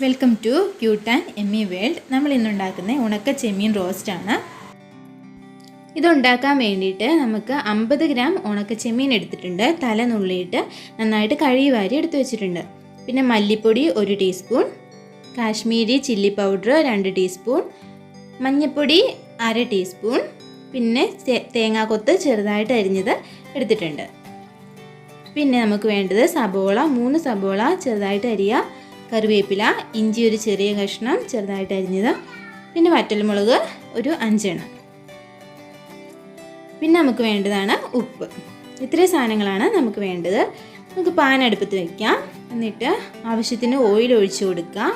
Welcome to cute and Emmy world. നമ്മൾ ഇന്നുണ്ടാക്കുന്ന ഉണക്കച്ചെമ്മീൻ റോസ്റ്റാണ്. ഇതുണ്ടാക്കാൻ വേണ്ടിയിട്ട് നമുക്ക് 50 ഗ്രാം ഉണക്കച്ചെമ്മീൻ എടുത്തിട്ടുണ്ട്. തല നുള്ളിയിട്ട് നന്നായിട്ട് കഴുകി വാരി എടുത്തു വെച്ചിട്ടുണ്ട്. പിന്നെ മല്ലിപ്പൊടി 1 teaspoon, Kashmiri chilli powder 2 teaspoon, മഞ്ഞൾപ്പൊടി 1/2 ടീസ്പൂൺ, പിന്നെ തേങ്ങാക്കൊത്ത് ചെറുതായിട്ട് അരിഞ്ഞത് എടുത്തിട്ടുണ്ട്. പിന്നെ നമുക്ക് വേണ്ടത് സബോള 3 സബോള ചെറുതായിട്ട് അരിയുക, കറിവേപ്പില, ഇഞ്ചി ഒരു ചെറിയ കഷ്ണം ചെറുതായിട്ട് അരിഞ്ഞത്, പിന്നെ വറ്റൽമുളക് ഒരു 5 എണ്ണം. പിന്നെ നമുക്ക് വേണ്ടതാണ് ഉപ്പ്. ഇത്രയും സാധനങ്ങളാണ് നമുക്ക് വേണ്ടത്. നമുക്ക് പാൻ അടുപ്പത്ത് വയ്ക്കാം. എന്നിട്ട് ആവശ്യത്തിന് ഓയിൽ ഒഴിച്ച് കൊടുക്കുക.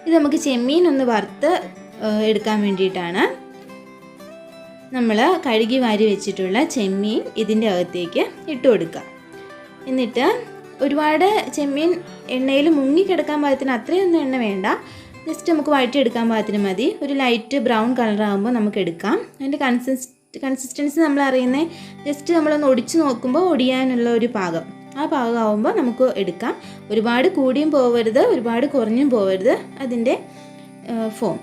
ഇത് നമുക്ക് ചെമ്മീൻ ഒന്ന് വറുത്ത് എടുക്കാൻ വേണ്ടിയിട്ടാണ്. നമ്മൾ കഴുകി വാരി വെച്ചിട്ടുള്ള ചെമ്മീൻ ഇതിൻ്റെ അകത്തേക്ക് ഇട്ട് കൊടുക്കുക. എന്നിട്ട് ഒരുപാട് ചെമ്മീൻ എണ്ണയിൽ മുങ്ങിക്കിടക്കാൻ പാകത്തിന് അത്രയൊന്നും എണ്ണ വേണ്ട, ജസ്റ്റ് നമുക്ക് വഴറ്റിയെടുക്കാൻ പാകത്തിന് മതി. ഒരു ലൈറ്റ് ബ്രൗൺ കളറാകുമ്പോൾ നമുക്ക് എടുക്കാം. അതിൻ്റെ കൺസിസ്റ്റൻസി നമ്മൾ അറിയുന്നത് ജസ്റ്റ് നമ്മളൊന്ന് ഒടിച്ച് നോക്കുമ്പോൾ ഒടിയാനുള്ള ഒരു പാകം, ആ പാകമാകുമ്പോൾ നമുക്ക് എടുക്കാം. ഒരുപാട് കൂടിയും പോകരുത്, ഒരുപാട് കുറഞ്ഞും പോകരുത് അതിൻ്റെ ഫോം.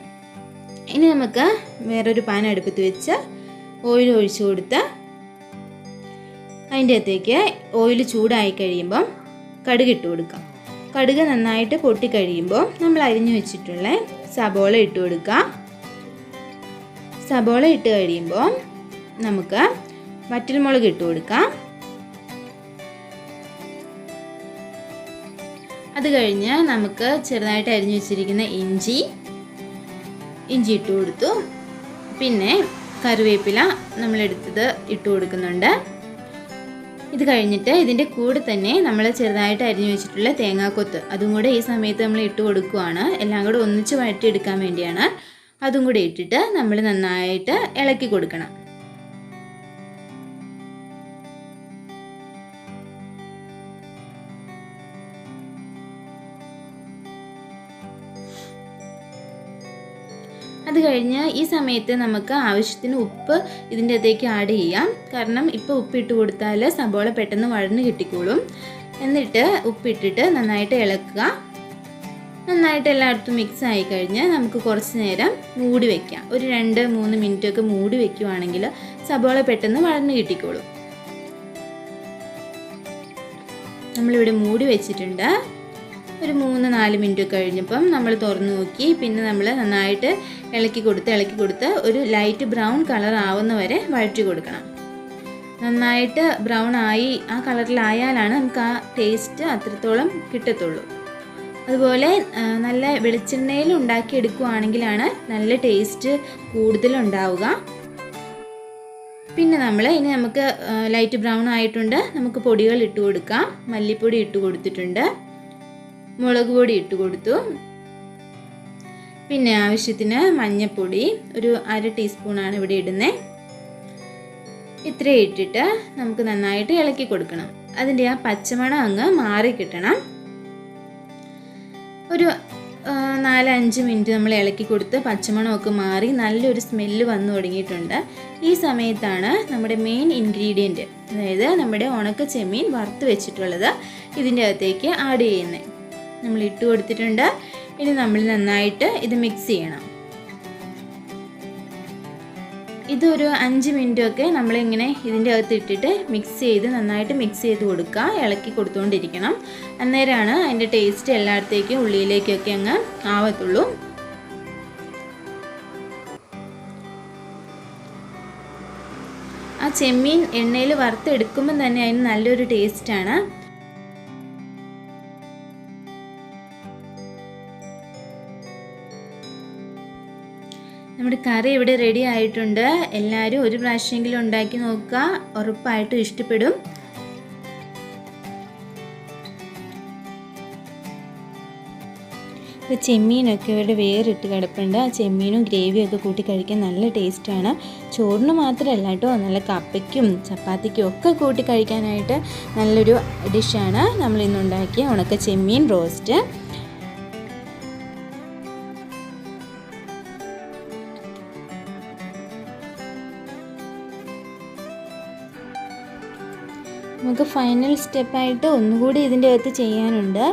ഇനി നമുക്ക് വേറൊരു പാൻ അടുപ്പത്ത് വെച്ച് ഓയിൽ ഒഴിച്ച് കൊടുത്ത് അതിൻ്റെ അകത്തേക്ക് ഓയിൽ ചൂടായി കഴിയുമ്പം കടുക് ഇട്ട് കൊടുക്കാം. കടുക് നന്നായിട്ട് പൊട്ടിക്കഴിയുമ്പോൾ നമ്മൾ അരിഞ്ഞു വെച്ചിട്ടുള്ള സബോള ഇട്ട് കൊടുക്കാം. സബോള ഇട്ട് കഴിയുമ്പോൾ നമുക്ക് വറ്റൽമുളക് ഇട്ട് കൊടുക്കാം. അത് കഴിഞ്ഞ് നമുക്ക് ചെറുതായിട്ട് അരിഞ്ഞു വെച്ചിരിക്കുന്ന ഇഞ്ചി ഇട്ട് കൊടുത്തു. പിന്നെ കറിവേപ്പില നമ്മളെടുത്തത് ഇട്ട് കൊടുക്കുന്നുണ്ട്. ഇത് കഴിഞ്ഞിട്ട് ഇതിൻ്റെ കൂടെ തന്നെ നമ്മൾ ചെറുതായിട്ട് അരിഞ്ഞു വെച്ചിട്ടുള്ള തേങ്ങാക്കൊത്ത് അതും കൂടെ ഈ സമയത്ത് നമ്മൾ ഇട്ട് കൊടുക്കുകയാണ്. എല്ലാം കൂടെ ഒന്നിച്ച് വഴറ്റിയെടുക്കാൻ വേണ്ടിയാണ്. അതും കൂടെ ഇട്ടിട്ട് നമ്മൾ നന്നായിട്ട് ഇളക്കി കൊടുക്കണം. അത് കഴിഞ്ഞ് ഈ സമയത്ത് നമുക്ക് ആവശ്യത്തിന് ഉപ്പ് ഇതിൻ്റെ അകത്തേക്ക് ആഡ് ചെയ്യാം. കാരണം ഇപ്പോൾ ഉപ്പിട്ട് കൊടുത്താൽ സബോള പെട്ടെന്ന് വഴന്ന് കിട്ടിക്കോളും. എന്നിട്ട് ഉപ്പിട്ടിട്ട് നന്നായിട്ട് ഇളക്കുക. നന്നായിട്ട് എല്ലായിടത്തും മിക്സ് ആയി കഴിഞ്ഞ് നമുക്ക് കുറച്ച് നേരം മൂടി വയ്ക്കാം. ഒരു 2-3 മിനിറ്റൊക്കെ മൂടി വയ്ക്കുവാണെങ്കിൽ സബോള പെട്ടെന്ന് വഴന്ന് കിട്ടിക്കോളും. നമ്മളിവിടെ മൂടി വെച്ചിട്ടുണ്ട്. ഒരു 3-4 മിനിറ്റ് കഴിഞ്ഞപ്പം നമ്മൾ തുറന്നു നോക്കി. പിന്നെ നമ്മൾ നന്നായിട്ട് ഇളക്കി കൊടുത്ത് ഒരു ലൈറ്റ് ബ്രൗൺ കളർ ആവുന്ന വരെ വഴറ്റി കൊടുക്കണം. നന്നായിട്ട് ബ്രൗൺ ആയി ആ കളറിലായാലാണ് നമുക്ക് ആ ടേസ്റ്റ് അത്രത്തോളം കിട്ടത്തുള്ളൂ. അതുപോലെ നല്ല വെളിച്ചെണ്ണയിൽ ഉണ്ടാക്കിയെടുക്കുകയാണെങ്കിലാണ് നല്ല ടേസ്റ്റ് കൂടുതലുണ്ടാവുക. പിന്നെ ഇനി നമുക്ക് ലൈറ്റ് ബ്രൗൺ ആയിട്ടുണ്ട്. നമുക്ക് പൊടികൾ ഇട്ട് കൊടുക്കാം. മല്ലിപ്പൊടി ഇട്ട് കൊടുത്തിട്ടുണ്ട്, മുളക് പൊടി ഇട്ട് കൊടുത്തു. പിന്നെ ആവശ്യത്തിന് മഞ്ഞൾപ്പൊടി ഒരു 1/2 ടീസ്പൂണാണ് ഇവിടെ ഇടുന്നത്. ഇത്രയും ഇട്ടിട്ട് നമുക്ക് നന്നായിട്ട് ഇളക്കി കൊടുക്കണം. അതിൻ്റെ ആ പച്ചമണം അങ്ങ് മാറി കിട്ടണം. ഒരു 4-5 മിനിറ്റ് നമ്മൾ ഇളക്കി കൊടുത്ത് പച്ചമണമൊക്കെ മാറി നല്ലൊരു സ്മെല്ല് വന്നു തുടങ്ങിയിട്ടുണ്ട്. ഈ സമയത്താണ് നമ്മുടെ മെയിൻ ഇൻഗ്രീഡിയൻറ്റ്, അതായത് നമ്മുടെ ഉണക്ക ചെമ്മീൻ വറുത്ത് വെച്ചിട്ടുള്ളത് ഇതിൻ്റെ അകത്തേക്ക് ആഡ് ചെയ്യുന്നത്. നമ്മൾ ഇട്ട് കൊടുത്തിട്ടുണ്ട്. ഇനി നമ്മൾ നന്നായിട്ട് ഇത് മിക്സ് ചെയ്യണം. ഇതൊരു 5 മിനിറ്റൊക്കെ നമ്മളിങ്ങനെ ഇതിൻ്റെ അകത്ത് ഇട്ടിട്ട് നന്നായിട്ട് മിക്സ് ചെയ്ത് കൊടുക്കുക. ഇളക്കി കൊടുത്തുകൊണ്ടിരിക്കണം. അന്നേരമാണ് അതിൻ്റെ ടേസ്റ്റ് എല്ലായിടത്തേക്കും ഉള്ളിയിലേക്കൊക്കെ അങ്ങ് ആവത്തുള്ളൂ. ആ ചെമ്മീൻ എണ്ണയിൽ വറുത്തെടുക്കുമ്പം തന്നെ അതിന് നല്ലൊരു ടേസ്റ്റാണ്. നമ്മുടെ കറി ഇവിടെ റെഡി ആയിട്ടുണ്ട്. എല്ലാവരും ഒരു പ്രാവശ്യമെങ്കിലും ഉണ്ടാക്കി നോക്കുക, ഉറപ്പായിട്ടും ഇഷ്ടപ്പെടും. ചെമ്മീനൊക്കെ ഇവിടെ വേറിട്ട് കിടപ്പുണ്ട്. ആ ചെമ്മീനും ഗ്രേവിയൊക്കെ കൂട്ടി കഴിക്കാൻ നല്ല ടേസ്റ്റാണ്. ചോറിന് മാത്രമല്ല കേട്ടോ, നല്ല കപ്പയ്ക്കും ചപ്പാത്തിക്കും ഒക്കെ കൂട്ടി കഴിക്കാനായിട്ട് നല്ലൊരു ഡിഷാണ് നമ്മൾ ഇന്നുണ്ടാക്കിയ ഉണക്ക ചെമ്മീൻ റോസ്റ്റ്. നമുക്ക് ഫൈനൽ സ്റ്റെപ്പായിട്ട് ഒന്നുകൂടി ഇതിൻ്റെ അകത്ത് ചെയ്യാനുണ്ട്.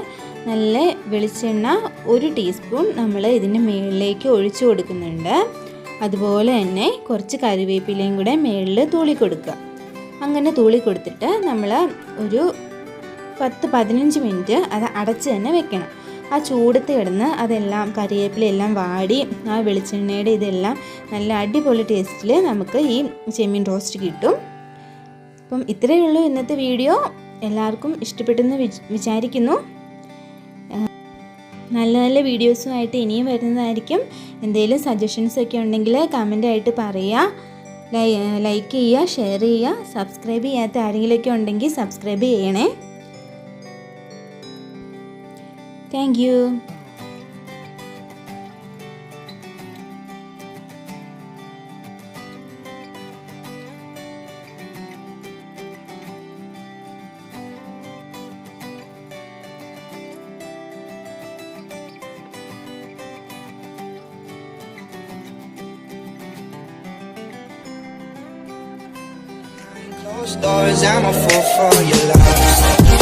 നല്ല വെളിച്ചെണ്ണ 1 ടീസ്പൂൺ നമ്മൾ ഇതിൻ്റെ മുകളിലേക്ക് ഒഴിച്ചു കൊടുക്കുന്നുണ്ട്. അതുപോലെ തന്നെ കുറച്ച് കറിവേപ്പിലയും കൂടെ മുകളിൽ തൂളി കൊടുക്കുക. അങ്ങനെ തൂളി കൊടുത്തിട്ട് നമ്മൾ ഒരു 10-15 മിനിറ്റ് അത് അടച്ച് തന്നെ വെക്കണം. ആ ചൂടത്ത് കിടന്ന് അതെല്ലാം കറിവേപ്പിലെല്ലാം വാടി ആ വെളിച്ചെണ്ണയുടെ ഇതെല്ലാം നല്ല അടിപൊളി ടേസ്റ്റിൽ നമുക്ക് ഈ ചെമ്മീൻ റോസ്റ്റ് കിട്ടും. അപ്പം ഇത്രയേ ഉള്ളൂ ഇന്നത്തെ വീഡിയോ. എല്ലാവർക്കും ഇഷ്ടപ്പെട്ടെന്ന് വിചാരിക്കുന്നു. നല്ല നല്ല വീഡിയോസുമായിട്ട് ഇനിയും വരുന്നതായിരിക്കും. എന്തെങ്കിലും സജഷൻസൊക്കെ ഉണ്ടെങ്കിൽ കമൻ്റായിട്ട് പറയുക. ലൈക്ക് ചെയ്യുക, ഷെയർ ചെയ്യുക. സബ്സ്ക്രൈബ് ചെയ്യാത്ത ആരെങ്കിലുമൊക്കെ ഉണ്ടെങ്കിൽ സബ്സ്ക്രൈബ് ചെയ്യണേ. Thank you. Closed doors, I'm a fool for your love.